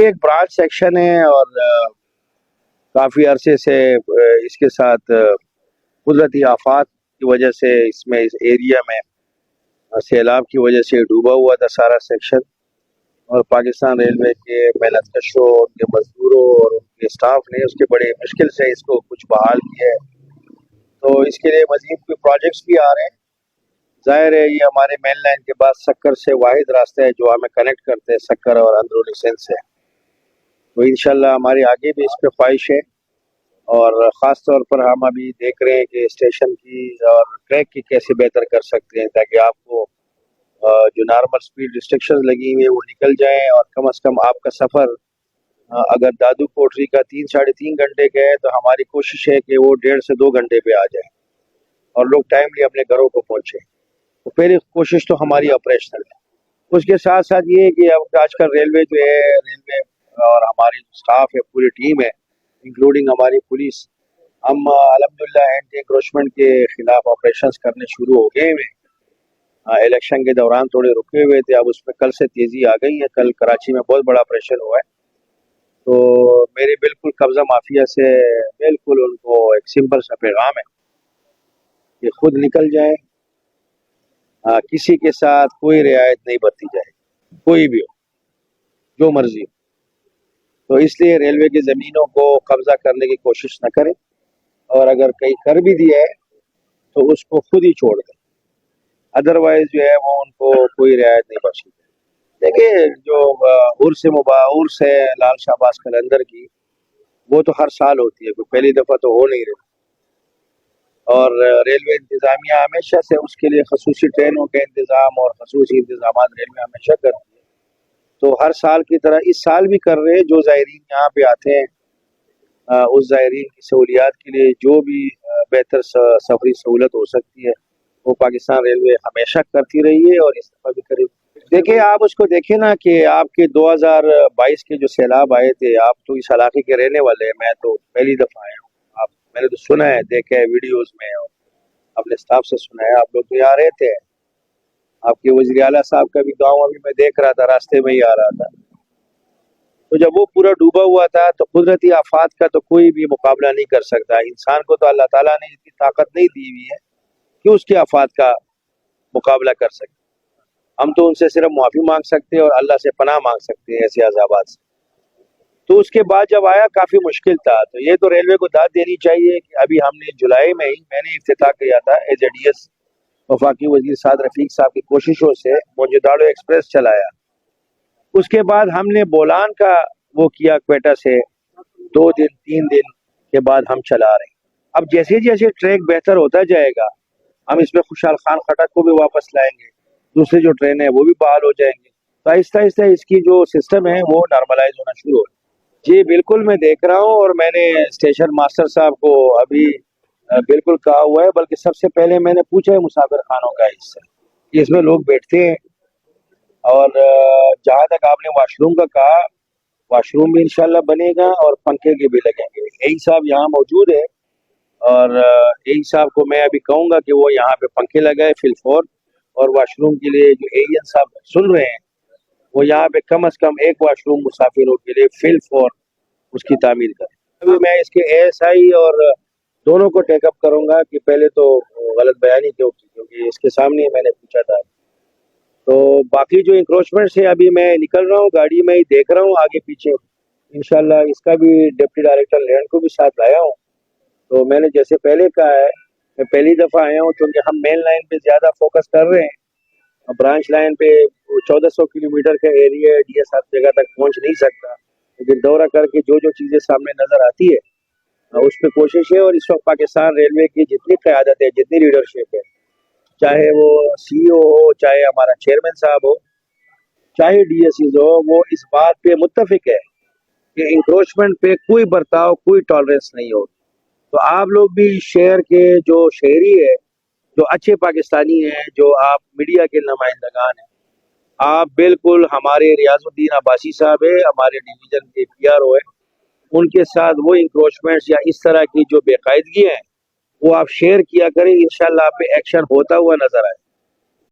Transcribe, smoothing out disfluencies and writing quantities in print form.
ایک branch section ہے اور کافی عرصے سے اس کے ساتھ قدرتی آفات کی وجہ سے اس ایریا میں سیلاب کی وجہ سے ڈوبا ہوا تھا سارا سیکشن، اور پاکستان ریلوے کے محنت کشوں، ان کے مزدوروں اور ان کے اسٹاف نے اس کے بڑے مشکل سے اس کو کچھ بحال کیا ہے۔ تو اس کے لیے مزید کوئی پروجیکٹس بھی آ رہے ہیں۔ ظاہر ہے یہ ہمارے مین لائن کے بعد سکر سے واحد راستہ ہے جو ہمیں کنیکٹ کرتے ہیں سکر اور اندرونی سندھ سے، تو انشاءاللہ ہماری آگے بھی اس پہ خواہش ہے، اور خاص طور پر ہم ابھی دیکھ رہے ہیں کہ اسٹیشن کی اور ٹریک کی کیسے بہتر کر سکتے ہیں تاکہ آپ کو جو نارمل سپیڈ ریسٹرکشن لگی ہوئی ہیں وہ نکل جائیں، اور کم از کم آپ کا سفر اگر دادو کوٹری کا 3-3.5 گھنٹے کا ہے تو ہماری کوشش ہے کہ وہ 1.5 سے 2 گھنٹے پہ آ جائے اور لوگ ٹائملی اپنے گھروں کو پہنچے۔ تو پہلی کوشش تو ہماری آپریشنل ہے۔ اس کے ساتھ ساتھ یہ ہے کہ اب آج کل ریلوے جو ہے، ریلوے اور ہماری اسٹاف ہے، پوری ٹیم ہے انکلوڈنگ ہماری پولیس، ہم الحمدللہ اینٹی انکروچمنٹ کے خلاف آپریشنز کرنے شروع ہو گئے ہیں۔ الیکشن کے دوران تھوڑے رکے ہوئے تھے، اب اس میں کل سے تیزی آ گئی ہے۔ کل کراچی میں بہت بڑا آپریشن ہوا ہے، تو میرے بالکل قبضہ مافیا سے بالکل ان کو ایک سمپل سا پیغام ہے کہ خود نکل جائے، کسی کے ساتھ کوئی رعایت نہیں برتی جائے، کوئی بھی ہو، جو مرضی ہو۔ تو اس لیے ریلوے کی زمینوں کو قبضہ کرنے کی کوشش نہ کریں، اور اگر کہیں کر بھی دیا ہے تو اس کو خود ہی چھوڑ دیں، ادروائز جو ہے وہ ان کو کوئی رعایت نہیں بخشی۔ دیکھیے جو عرس ہے لال شہباز قلندر کی، وہ تو ہر سال ہوتی ہے، کوئی پہلی دفعہ تو ہو نہیں رہی، اور ریلوے انتظامیہ ہمیشہ سے اس کے لیے خصوصی ٹرینوں کا انتظام اور خصوصی انتظامات ریلوے ہمیشہ کرتی ہے، تو ہر سال کی طرح اس سال بھی کر رہے ہیں۔ جو زائرین یہاں پہ آتے ہیں اس زائرین کی سہولیات کے لیے جو بھی بہتر سفری سہولت ہو سکتی ہے وہ پاکستان ریلوے ہمیشہ کرتی رہی ہے اور اس دفعہ بھی کرے گی۔ دیکھیں آپ اس کو دیکھیں نا کہ آپ کے 2022 کے جو سیلاب آئے تھے، آپ تو اس علاقے کے رہنے والے ہیں، میں تو پہلی دفعہ آیا ہوں، میں نے تو سنا ہے، دیکھا ہے ویڈیوز میں اور اپنے اسٹاف سے سنا ہے، آپ لوگ تو یہاں رہتے ہیں، آپ کے وزیر اعلیٰ صاحب کا بھی گاؤں ابھی میں دیکھ رہا تھا، راستے میں ہی آ رہا تھا۔ تو جب وہ پورا ڈوبا ہوا تھا تو قدرتی آفات کا تو کوئی بھی مقابلہ نہیں کر سکتا۔ انسان کو تو اللہ تعالیٰ نے اتنی طاقت نہیں دی ہوئی ہے کہ اس کے آفات کا مقابلہ کر سکے۔ ہم تو ان سے صرف معافی مانگ سکتے ہیں اور اللہ سے پناہ مانگ سکتے ہیں ایسے عذابات سے۔ تو اس کے بعد جب آیا کافی مشکل تھا، تو یہ تو ریلوے کو داد دینی چاہیے کہ ابھی ہم نے جولائی میں ہی میں نے افتتاح کیا تھا ایز اے ڈی ایس، وفاقی وزیر سعد رفیق صاحب کی کوششوں سے موجوداڑو ایکسپریس چلایا۔ اس کے بعد ہم نے بولان کا وہ کیا، کوئٹہ سے 2 دن 3 دن کے بعد ہم چلا رہے ہیں۔ اب جیسے جیسے ٹریک بہتر ہوتا جائے گا ہم اس میں خوشحال خان خٹک کو بھی واپس لائیں گے، دوسری جو ٹرین ہے وہ بھی بحال ہو جائیں گے، تو آہستہ آہستہ اس کی جو سسٹم ہے وہ نارملائز ہونا شروع ہو۔ جی بالکل میں دیکھ رہا ہوں، اور میں نے اسٹیشن ماسٹر صاحب کو ابھی بالکل کہا ہوا ہے، بلکہ سب سے پہلے میں نے پوچھا ہے مسافر خانوں کا حصہ، اس میں لوگ بیٹھتے ہیں، اور جہاں تک آپ نے واش روم کا کہا، واش روم بھی انشاءاللہ بنے گا اور پنکھے کے بھی لگیں گے۔ اے صاحب یہاں موجود ہے، اور اے صاحب کو میں ابھی کہوں گا کہ وہ یہاں پہ پنکھے لگائے فی الفور، اور واش روم کے لیے جو ایجن صاحب سن رہے ہیں وہ یہاں پہ کم از کم ایک واش روم مسافروں کے لیے فی الفور اس کی تعمیر کریں۔ ابھی میں اس کے اے ایس آئی اور دونوں کو ٹیک اپ کروں گا کہ پہلے تو غلط بیانی کیوں کی، کیونکہ اس کے سامنے میں نے پوچھا تھا۔ تو باقی جو انکروچمنٹ سے ابھی میں نکل رہا ہوں، گاڑی میں ہی دیکھ رہا ہوں آگے پیچھے، انشاءاللہ اس کا بھی ڈپٹی ڈائریکٹر لینڈ کو بھی ساتھ لایا ہوں۔ تو میں نے جیسے پہلے کہا ہے، میں پہلی دفعہ آیا ہوں کیونکہ ہم مین لائن پہ زیادہ فوکس کر رہے ہیں، برانچ لائن پہ 1400 کلومیٹر کا ایریا ہے، ڈی ایس ہر جگہ تک پہنچ نہیں سکتا، لیکن دورہ کر کے جو جو چیزیں سامنے نظر آتی ہے اس پہ کوشش ہے۔ اور اس وقت پاکستان ریلوے کی جتنی قیادت ہے، جتنی لیڈرشپ ہے، چاہے وہ سی او ہو، چاہے ہمارا چیئرمین صاحب ہو، چاہے ڈی ایس ایز ہو، وہ اس بات پہ متفق ہے کہ انکروچمنٹ پہ کوئی برتاؤ، کوئی ٹالرنس نہیں ہو۔ تو آپ لوگ بھی شہر کے جو شہری ہے، جو اچھے پاکستانی ہیں، جو آپ میڈیا کے نمائندگان ہیں، آپ بالکل ہمارے ریاض الدین عباسی صاحب ہے، ہمارے ڈویژن کے پی آر او ہے، ان کے ساتھ وہ انکروچمنٹس یا اس طرح کی جو بے قاعدگی ہیں وہ آپ شیئر کیا کریں، انشاءاللہ آپ پہ ایکشن ہوتا ہوا نظر آئے۔